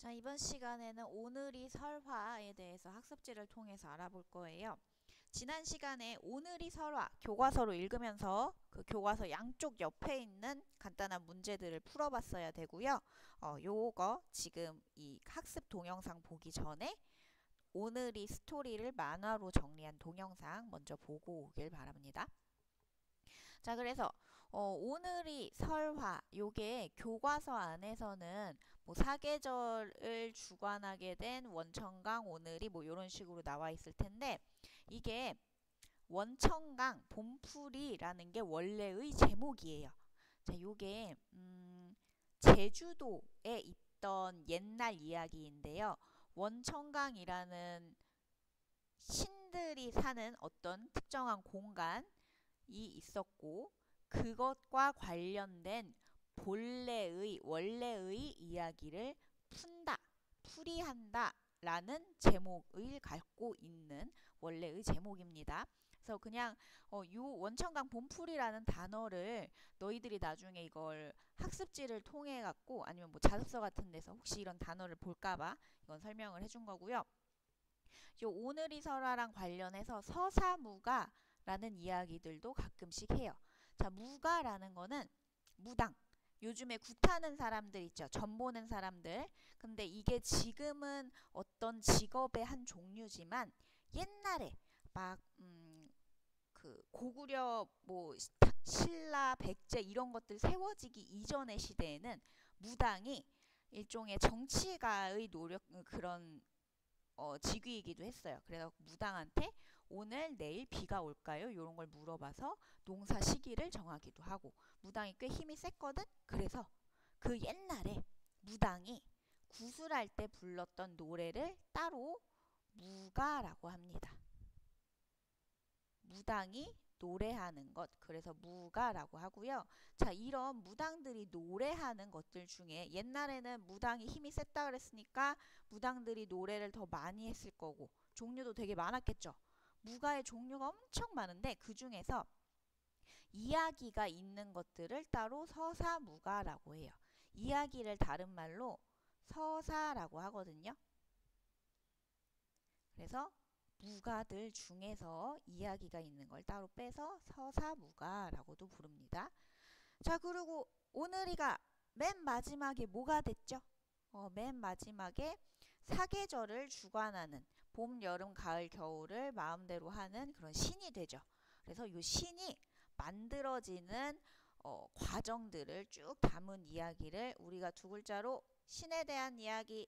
자, 이번 시간에는 오늘이 설화에 대해서 학습지를 통해서 알아볼 거예요. 지난 시간에 오늘이 설화 교과서로 읽으면서 그 교과서 양쪽 옆에 있는 간단한 문제들을 풀어봤어야 되고요. 요거 지금 이 학습 동영상 보기 전에 오늘이 스토리를 만화로 정리한 동영상 먼저 보고 오길 바랍니다. 자, 그래서 오늘이 설화 요게 교과서 안에서는 뭐 사계절을 주관하게 된 원천강 오늘이 뭐 이런 식으로 나와 있을 텐데, 이게 원천강 봄풀이라는 게 원래의 제목이에요. 자, 요게 제주도에 있던 옛날 이야기인데요. 원천강이라는 신들이 사는 어떤 특정한 공간이 있었고, 그것과 관련된 원래의 이야기를 풀이한다 라는 제목을 갖고 있는 원래의 제목입니다. 그래서 그냥 요 원천강 봄풀이라는 단어를 너희들이 나중에 이걸 학습지를 통해 갖고 아니면 뭐 자습서 같은 데서 혹시 이런 단어를 볼까봐 이건 설명을 해준 거고요. 요 오늘이 설화랑 관련해서 서사무가라는 이야기들도 가끔씩 해요. 자, 무가라는 거는 무당. 요즘에 굿하는 사람들 있죠. 점 보는 사람들. 근데 이게 지금은 어떤 직업의 한 종류지만 옛날에 막 그 고구려 뭐 신라, 백제 이런 것들 세워지기 이전의 시대에는 무당이 일종의 정치가의 노력 그런 직위이기도 했어요. 그래서 무당한테 오늘 내일 비가 올까요? 이런 걸 물어봐서 농사 시기를 정하기도 하고, 무당이 꽤 힘이 셌거든. 그래서 그 옛날에 무당이 구슬할 때 불렀던 노래를 따로 무가라고 합니다. 무당이 노래하는 것, 그래서 무가라고 하고요. 자, 이런 무당들이 노래하는 것들 중에 옛날에는 무당이 힘이 셌다 그랬으니까 무당들이 노래를 더 많이 했을 거고 종류도 되게 많았겠죠. 무가의 종류가 엄청 많은데 그 중에서 이야기가 있는 것들을 따로 서사무가라고 해요. 이야기를 다른 말로 서사라고 하거든요. 그래서 무가들 중에서 이야기가 있는 걸 따로 빼서 서사무가라고도 부릅니다. 자, 그리고 오늘이가 맨 마지막에 뭐가 됐죠? 맨 마지막에 사계절을 주관하는 봄, 여름, 가을, 겨울을 마음대로 하는 그런 신이 되죠. 그래서 이 신이 만들어지는 과정들을 쭉 담은 이야기를 우리가 두 글자로 신에 대한 이야기,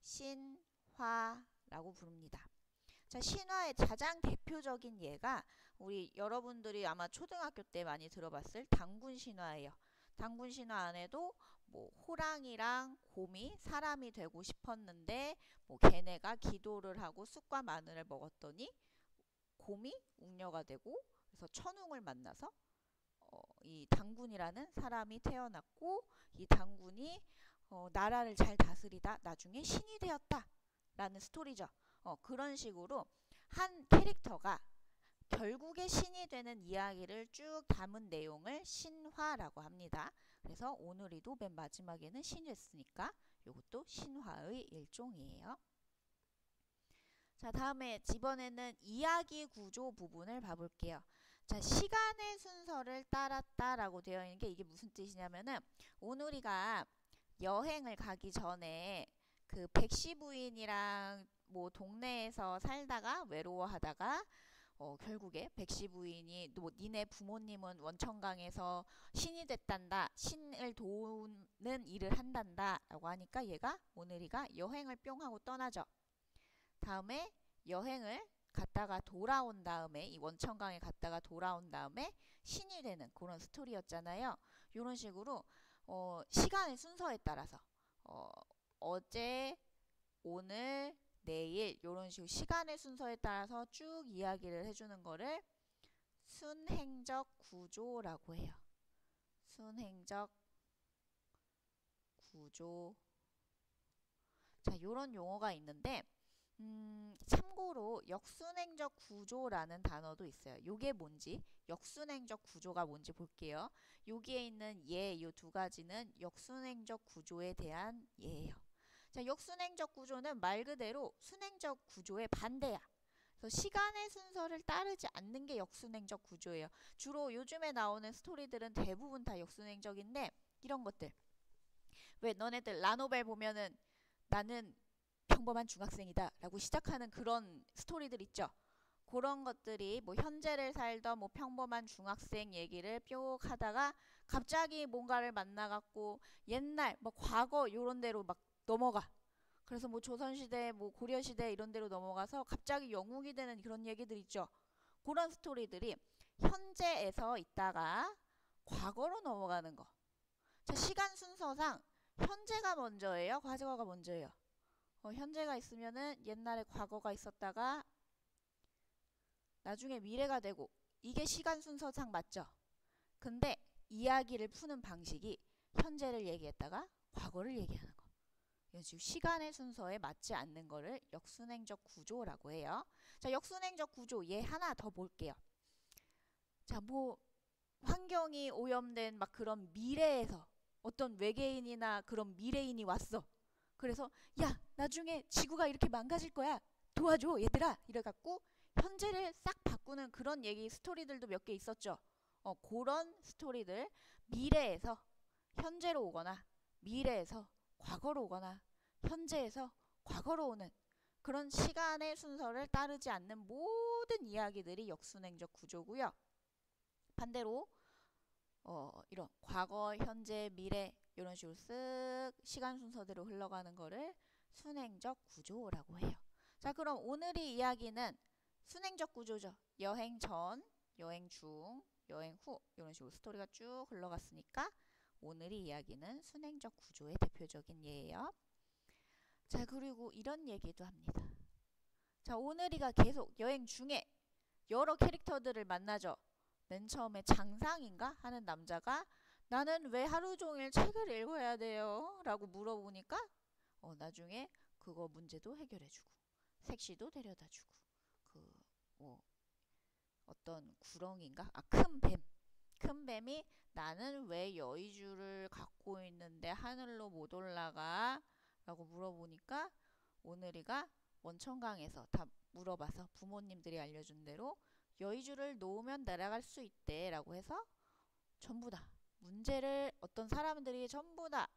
신화라고 부릅니다. 자, 신화의 가장 대표적인 예가 우리 여러분들이 아마 초등학교 때 많이 들어봤을 단군 신화예요. 단군 신화 안에도 뭐 호랑이랑 곰이 사람이 되고 싶었는데 뭐 걔네가 기도를 하고 쑥과 마늘을 먹었더니 곰이 웅녀가 되고, 그래서 천웅을 만나서 이 단군이라는 사람이 태어났고, 이 단군이 나라를 잘 다스리다 나중에 신이 되었다 라는 스토리죠. 그런 식으로 한 캐릭터가 결국에 신이 되는 이야기를 쭉 담은 내용을 신화라고 합니다. 그래서 오늘이도 맨 마지막에는 신이 됐으니까 이것도 신화의 일종이에요. 자, 다음에 이번에는 이야기 구조 부분을 봐볼게요. 자, 시간의 순서를 따랐다라고 되어 있는 게 이게 무슨 뜻이냐면은 오늘이가 여행을 가기 전에 그 백시 부인이랑 뭐 동네에서 살다가 외로워하다가 결국에 백시 부인이 너 니네 부모님은 원천강에서 신이 됐단다, 신을 도우는 일을 한단다 라고 하니까 얘가 오늘이가 여행을 뿅 하고 떠나죠. 다음에 여행을 갔다가 돌아온 다음에 이 원천강에 갔다가 돌아온 다음에 신이 되는 그런 스토리였잖아요. 이런 식으로 시간의 순서에 따라서 어제, 오늘, 내일 이런 식으로 시간의 순서에 따라서 쭉 이야기를 해주는 거를 순행적 구조라고 해요. 순행적 구조. 자, 이런 용어가 있는데 참고로 역순행적 구조라는 단어도 있어요. 요게 뭔지, 역순행적 구조가 뭔지 볼게요. 여기에 있는 예, 요 두 가지는 역순행적 구조에 대한 예예요. 자, 역순행적 구조는 말 그대로 순행적 구조의 반대야. 그래서 시간의 순서를 따르지 않는 게 역순행적 구조예요. 주로 요즘에 나오는 스토리들은 대부분 다 역순행적인데 이런 것들. 왜 너네들 라노벨 보면은 나는 평범한 중학생이다 라고 시작하는 그런 스토리들 있죠. 그런 것들이 뭐 현재를 살던 뭐 평범한 중학생 얘기를 뿅 하다가 갑자기 뭔가를 만나갖고 옛날 뭐 과거 요런 데로 막 넘어가. 그래서 뭐 조선시대 뭐 고려시대 이런 데로 넘어가서 갑자기 영웅이 되는 그런 얘기들 있죠. 그런 스토리들이 현재에서 있다가 과거로 넘어가는 거. 자, 시간 순서상 현재가 먼저예요? 과거가 먼저예요? 현재가 있으면은 옛날에 과거가 있었다가 나중에 미래가 되고 이게 시간 순서상 맞죠? 근데 이야기를 푸는 방식이 현재를 얘기했다가 과거를 얘기하는 거. 이건 지금 시간의 순서에 맞지 않는 거를 역순행적 구조라고 해요. 자, 역순행적 구조 얘 하나 더 볼게요. 자, 뭐 환경이 오염된 막 그런 미래에서 어떤 외계인이나 그런 미래인이 왔어. 그래서 야, 나중에 지구가 이렇게 망가질 거야. 도와줘 얘들아. 이래갖고 현재를 싹 바꾸는 그런 얘기 스토리들도 몇 개 있었죠. 그런 스토리들 미래에서 현재로 오거나 미래에서 과거로 오거나 현재에서 과거로 오는 그런 시간의 순서를 따르지 않는 모든 이야기들이 역순행적 구조고요. 반대로 이런 과거, 현재, 미래 이런 식으로 쓱 시간 순서대로 흘러가는 거를 순행적 구조라고 해요. 자, 그럼 오늘의 이야기는 순행적 구조죠. 여행 전, 여행 중, 여행 후 이런 식으로 스토리가 쭉 흘러갔으니까 오늘의 이야기는 순행적 구조의 대표적인 예예요. 자, 그리고 이런 얘기도 합니다. 자, 오늘이가 계속 여행 중에 여러 캐릭터들을 만나죠. 맨 처음에 장상인가 하는 남자가 나는 왜 하루 종일 책을 읽어야 돼요? 라고 물어보니까 나중에 그거 문제도 해결해주고 색시도 데려다주고 어떤 구렁인가? 큰 뱀이 나는 왜 여의주를 갖고 있는데 하늘로 못 올라가? 라고 물어보니까 오늘이가 원천강에서 다 물어봐서 부모님들이 알려준 대로 여의주를 놓으면 날아갈 수 있대 라고 해서 전부 다 문제를 어떤 사람들이 전부 다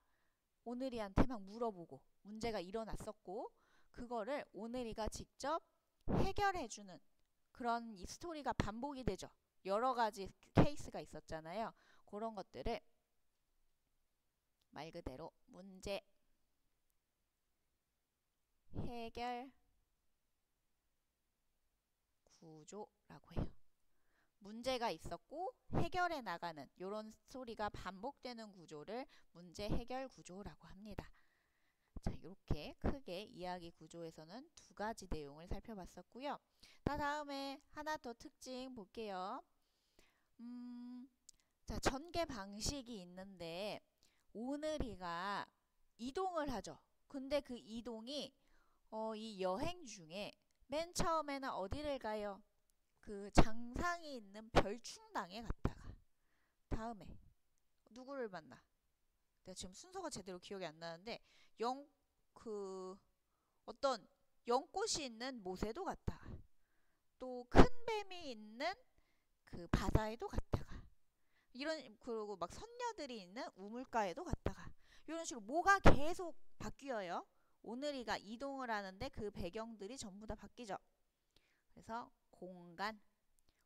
오늘이한테 막 물어보고 문제가 일어났었고 그거를 오늘이가 직접 해결해주는 그런 이 스토리가 반복이 되죠. 여러 가지 케이스가 있었잖아요. 그런 것들을 말 그대로 문제 해결 구조라고 해요. 문제가 있었고 해결해 나가는 이런 스토리가 반복되는 구조를 문제 해결 구조라고 합니다. 자, 이렇게 크게 이야기 구조에서는 두 가지 내용을 살펴봤었고요. 다음에 하나 더 특징 볼게요. 자, 전개 방식이 있는데 오늘이가 이동을 하죠. 근데 그 이동이 이 여행 중에 맨 처음에는 어디를 가요? 그 장상이 있는 별충당에 갔다가 다음에 누구를 만나? 내가 지금 순서가 제대로 기억이 안 나는데 어떤 연꽃이 있는 모세도 갔다가 또 큰 뱀이 있는 그 바다에도 갔다가 그리고 막 선녀들이 있는 우물가에도 갔다가 이런 식으로 뭐가 계속 바뀌어요. 오늘이가 이동을 하는데 그 배경들이 전부 다 바뀌죠. 그래서 공간,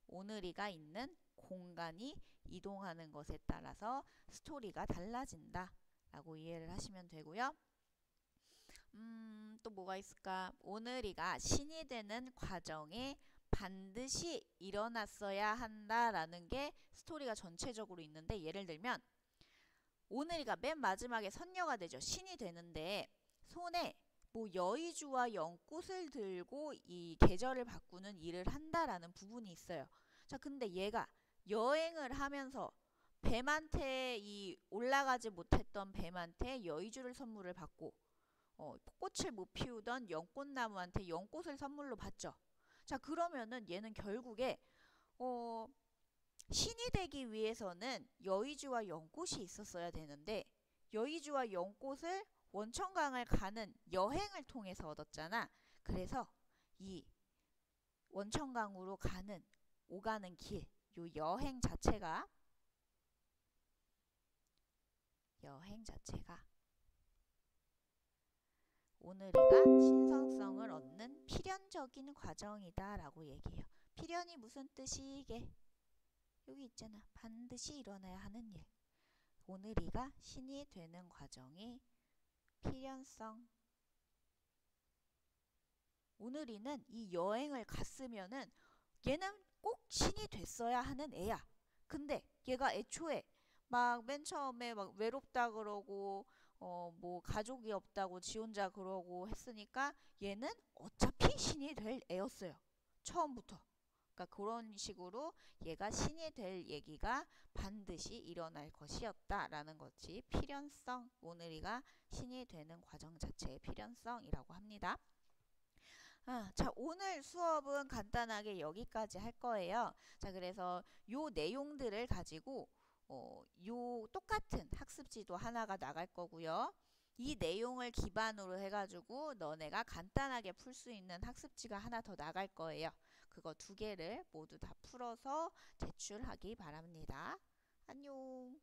오늘이가 있는 공간이 이동하는 것에 따라서 스토리가 달라진다 라고 이해를 하시면 되고요. 또 뭐가 있을까? 오늘이가 신이 되는 과정에 반드시 일어났어야 한다라는 게 스토리가 전체적으로 있는데 예를 들면 오늘이가 맨 마지막에 선녀가 되죠. 신이 되는데 손에 뭐 여의주와 연꽃을 들고 이 계절을 바꾸는 일을 한다라는 부분이 있어요. 자, 근데 얘가 여행을 하면서 뱀한테 이 올라가지 못했던 뱀한테 여의주를 선물을 받고 꽃을 못 피우던 연꽃나무한테 연꽃을 선물로 받죠. 자, 그러면은 얘는 결국에 신이 되기 위해서는 여의주와 연꽃이 있었어야 되는데 여의주와 연꽃을 원천강을 가는 여행을 통해서 얻었잖아. 그래서 이 원천강으로 오가는 길, 요 여행 자체가 오늘이가 신성성을 얻는 필연적인 과정이다 라고 얘기해요. 필연이 무슨 뜻이게? 여기 있잖아. 반드시 일어나야 하는 일. 오늘이가 신이 되는 과정이 필연성. 오늘이는 이 여행을 갔으면은 얘는 꼭 신이 됐어야 하는 애야. 근데 얘가 애초에 막 맨 처음에 막 외롭다 그러고 뭐 가족이 없다고 지 혼자 그러고 했으니까 얘는 어차피 신이 될 애였어요. 처음부터. 그러니까 그런 식으로 얘가 신이 될 얘기가 반드시 일어날 것이었다라는 것이 필연성, 오늘이가 신이 되는 과정 자체의 필연성이라고 합니다. 자, 오늘 수업은 간단하게 여기까지 할 거예요. 자, 그래서 요 내용들을 가지고 요 똑같은 학습지도 하나가 나갈 거고요. 이 내용을 기반으로 해가지고 너네가 간단하게 풀 수 있는 학습지가 하나 더 나갈 거예요. 그거 두 개를 모두 다 풀어서 제출하기 바랍니다. 안녕.